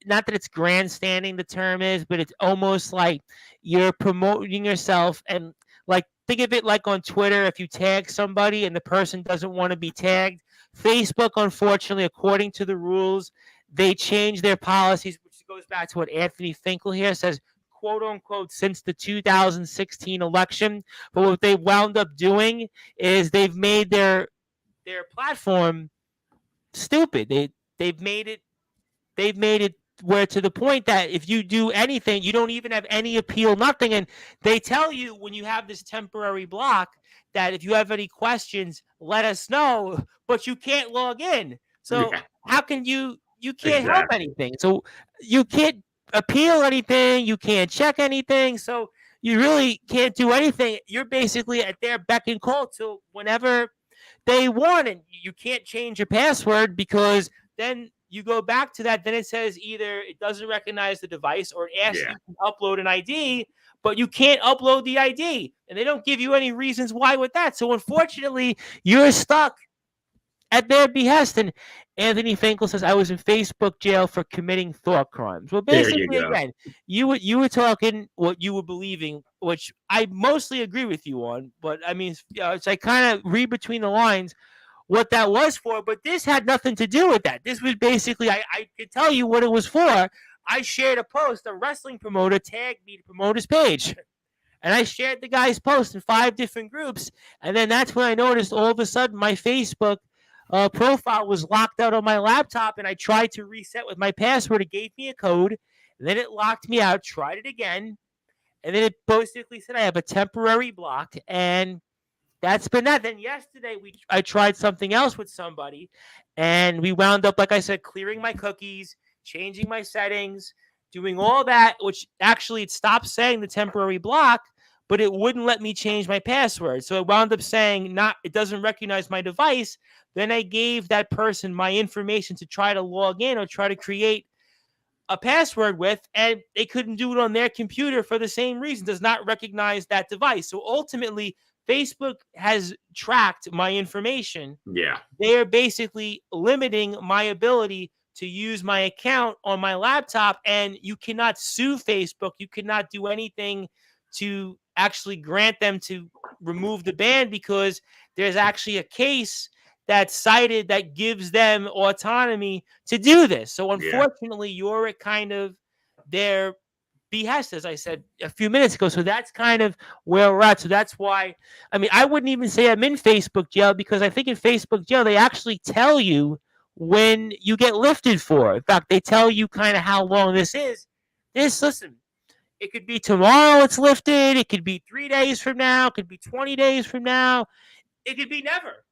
not that it's grandstanding, the term is, but it's almost like you're promoting yourself. And like, think of it like on Twitter, if you tag somebody and the person doesn't want to be tagged, Facebook, unfortunately, according to the rules, they change their policies, which goes back to what Anthony Finkel here says, quote unquote, since the 2016 election. But what they wound up doing is they've made their platform stupid. They've made it where, to the point that if you do anything, you don't even have any appeal, nothing. And they tell you when you have this temporary block that if you have any questions, let us know, but you can't log in. So how can you can't help anything. So you can't appeal anything. You can't check anything. So you really can't do anything. You're basically at their beck and call till whenever they want. And you can't change your password, because then you go back to that, then it says either it doesn't recognize the device or it asks you to upload an ID, but you can't upload the ID. And they don't give you any reasons why with that. So unfortunately, you're stuck at their behest. And Anthony Finkel says, I was in Facebook jail for committing thought crimes. Well, basically, again, you were talking what you were believing, which I mostly agree with you on. But I mean, it's like kind of read between the lines what that was for, but this had nothing to do with that. This was basically, I could tell you what it was for. I shared a post, a wrestling promoter tagged me to promote his page. And I shared the guy's post in 5 different groups. And then that's when I noticed all of a sudden my Facebook profile was locked out on my laptop, and I tried to reset with my password. It gave me a code, and then it locked me out, tried it again, and then it basically said I have a temporary block, and that's been that. Then yesterday, I tried something else with somebody, and we wound up, like I said, clearing my cookies, changing my settings, doing all that, which actually it stopped saying the temporary block, but it wouldn't let me change my password. So it wound up saying it doesn't recognize my device. Then I gave that person my information to try to log in or try to create a password with, and they couldn't do it on their computer for the same reason, does not recognize that device. So ultimately, Facebook has tracked my information. Yeah. They are basically limiting my ability to use my account on my laptop, and you cannot sue Facebook. You cannot do anything to actually grant them to remove the ban, because there's actually a case that's cited that gives them autonomy to do this. So unfortunately, you're at kind of their behest, as I said a few minutes ago. So that's kind of where we're at. So that's why, I mean, I wouldn't even say I'm in Facebook jail, because I think in Facebook jail, they actually tell you when you get lifted for. In fact, they tell you kind of how long this is. Listen, It could be tomorrow it's lifted. It could be 3 days from now. It could be 20 days from now. It could be never.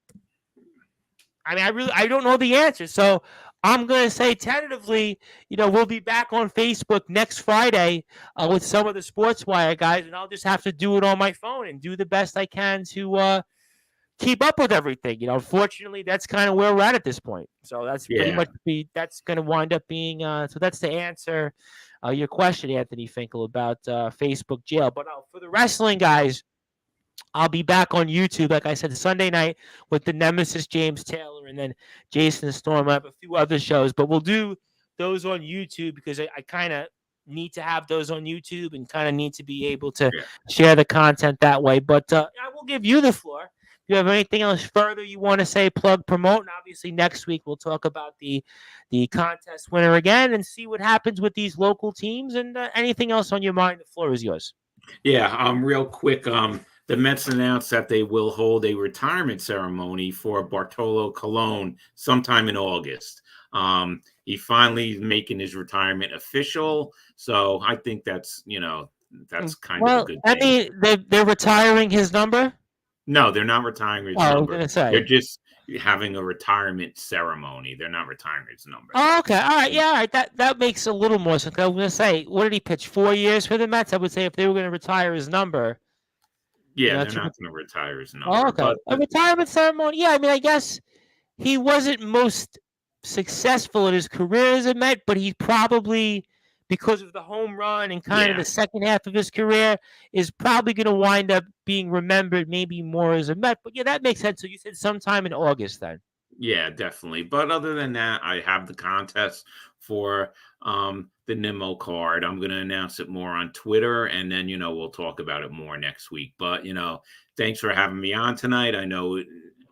I mean, I don't know the answer. So I'm going to say tentatively, we'll be back on Facebook next Friday with some of the Sportswire guys, and I'll just have to do it on my phone and do the best I can to keep up with everything. Unfortunately, that's kind of where we're at this point. So that's pretty Yeah. much that's going to wind up being. So that's the answer your question, Anthony Finkel, about Facebook jail. But for the wrestling guys, I'll be back on YouTube, like I said, Sunday night with the Nemesis James Taylor and then Jason Storm. I have a few other shows, but we'll do those on YouTube because I kind of need to have those on YouTube and kind of need to be able to share the content that way. But I will give you the floor. If you have anything else further you want to say, plug, promote, and obviously next week we'll talk about the contest winner again and see what happens with these local teams and anything else on your mind. The floor is yours. Yeah, real quick, the Mets announced that they will hold a retirement ceremony for Bartolo Colon sometime in August. He finally is making his retirement official, so I think that's kind of a good thing. I mean, they're retiring his number. No, they're not retiring his number. I was gonna say. They're just having a retirement ceremony. They're not retiring his number. Oh, okay. All right. Yeah, all right. That makes a little more sense. I was going to say, what did he pitch? 4 years for the Mets? I would say if they were going to retire his number. Yeah, they're not going to retire his number. Oh, okay. But a retirement ceremony? Yeah, I mean, I guess he wasn't most successful in his career as a Met, but he probably, because of the home run and kind of the second half of his career, is probably going to wind up being remembered maybe more as a Met. But yeah, that makes sense. So you said sometime in August then. Yeah, definitely. But other than that, I have the contest for the Nimmo card. I'm going to announce it more on Twitter, and then, we'll talk about it more next week. But, thanks for having me on tonight. I know,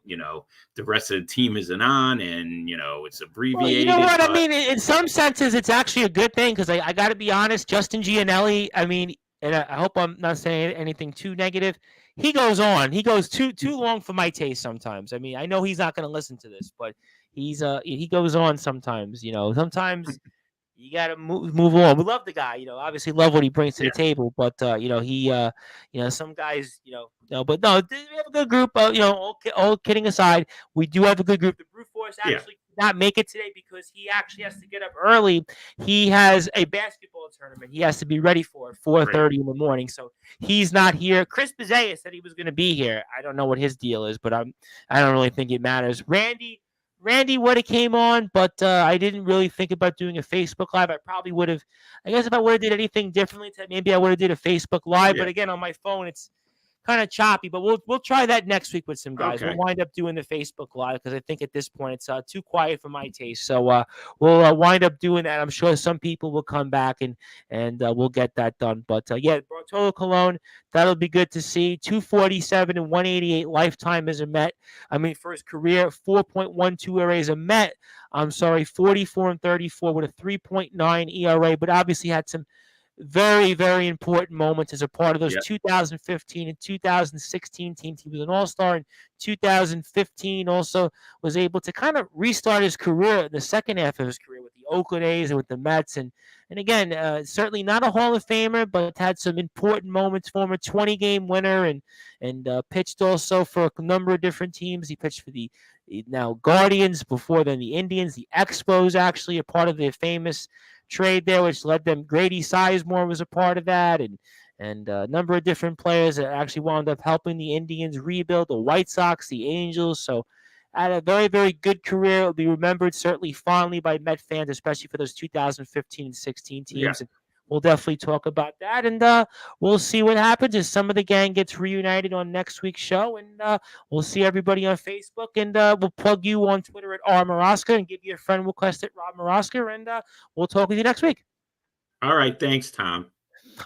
the rest of the team isn't on, and, it's abbreviated. Well, you know what? I mean, in some senses, it's actually a good thing because I got to be honest, Justin Gianelli, I mean, and I hope I'm not saying anything too negative. He goes on. He goes too long for my taste sometimes. I mean, I know he's not going to listen to this, but he goes on sometimes. Sometimes you got to move on. We love the guy. Obviously love what he brings to the table, but he some guys but no, we have a good group. All kidding aside, we do have a good group. The Brute Force actually not make it today because he actually has to get up early. He has a basketball tournament he has to be ready for at 4:30 in the morning, so he's not here. Chris Bizzea said he was going to be here. I don't know what his deal is, but I don't really think it matters. Randy would have came on, but I didn't really think about doing a Facebook Live. I probably would have. I guess if I would have did anything differently, maybe I would have did a Facebook Live. But again, on my phone, it's kind of choppy, but we'll try that next week with some guys. Okay. We'll wind up doing the Facebook Live because I think at this point it's too quiet for my taste. So we'll wind up doing that. I'm sure some people will come back and we'll get that done. But Bartolo Colon, that'll be good to see. 247 and 188 lifetime as a Met. I mean, for his career, 4.12 ERA as a Met. I'm sorry, 44 and 34 with a 3.9 ERA, but obviously had some very, very important moments as a part of those 2015 and 2016 teams. He was an all-star in 2015, also was able to kind of restart his career in the second half of his career with the Oakland A's and with the Mets. And again, certainly not a Hall of Famer, but had some important moments. Former 20-game winner and pitched also for a number of different teams. He pitched for the now Guardians, before then the Indians, the Expos, actually a part of the famous trade there, which led them. Grady Sizemore was a part of that, and a number of different players that actually wound up helping the Indians rebuild, the White Sox, the Angels. So had a very, very good career. It'll be remembered certainly fondly by Met fans, especially for those 2015 and 16 teams. Yeah. And we'll definitely talk about that, and we'll see what happens as some of the gang gets reunited on next week's show, and we'll see everybody on Facebook, and we'll plug you on Twitter at R. and give you a friend request at Rob Maraska, and we'll talk with you next week. All right. Thanks, Tom.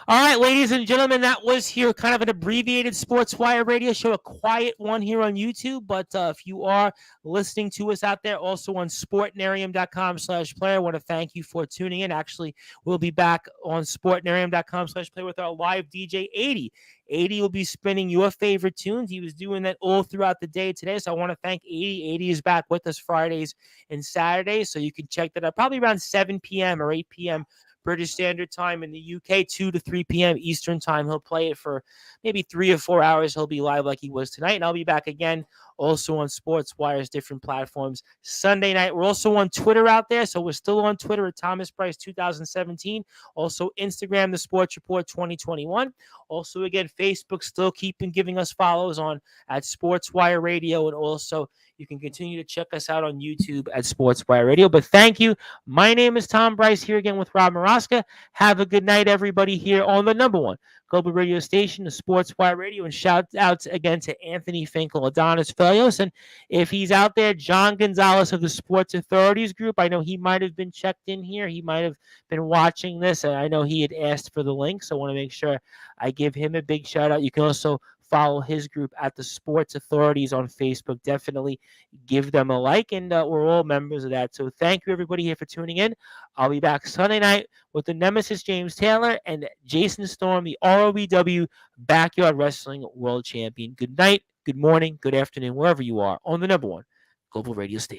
All right, ladies and gentlemen, that was here kind of an abbreviated Sportswire Radio show, a quiet one here on YouTube. But if you are listening to us out there, also on sportnarium.com/player, I want to thank you for tuning in. Actually, we'll be back on sportnarium.com/player with our live DJ 80. 80 will be spinning your favorite tunes. He was doing that all throughout the day today, so I want to thank 80. 80 is back with us Fridays and Saturdays, so you can check that out probably around 7 p.m. or 8 p.m. British Standard Time. In the UK, 2 to 3 p.m. Eastern Time. He'll play it for maybe 3 or 4 hours. He'll be live like he was tonight. And I'll be back again also on Sportswire's different platforms Sunday night. We're also on Twitter out there. So we're still on Twitter at Thomas Price 2017. Also Instagram, The Sports Report 2021. Also, again, Facebook still keeping giving us follows on at Sportswire Radio. And also you can continue to check us out on YouTube at Sportswire Radio. But thank you. My name is Tom Bryce here again with Rob Maraska. Have a good night, everybody, here on the number one global radio station, the Sportswire Radio. And shout out again to Anthony Finkel, Adonis Felios. And if he's out there, John Gonzalez of the Sports Authorities Group. I know he might have been checked in here. He might have been watching this. And I know he had asked for the link. So I want to make sure I give him a big shout out. You can also follow his group at the Sports Authorities on Facebook. Definitely give them a like, and we're all members of that. So thank you, everybody, here for tuning in. I'll be back Sunday night with the Nemesis James Taylor and Jason Storm, the ROBW Backyard Wrestling World Champion. Good night, good morning, good afternoon, wherever you are on the number one global radio station.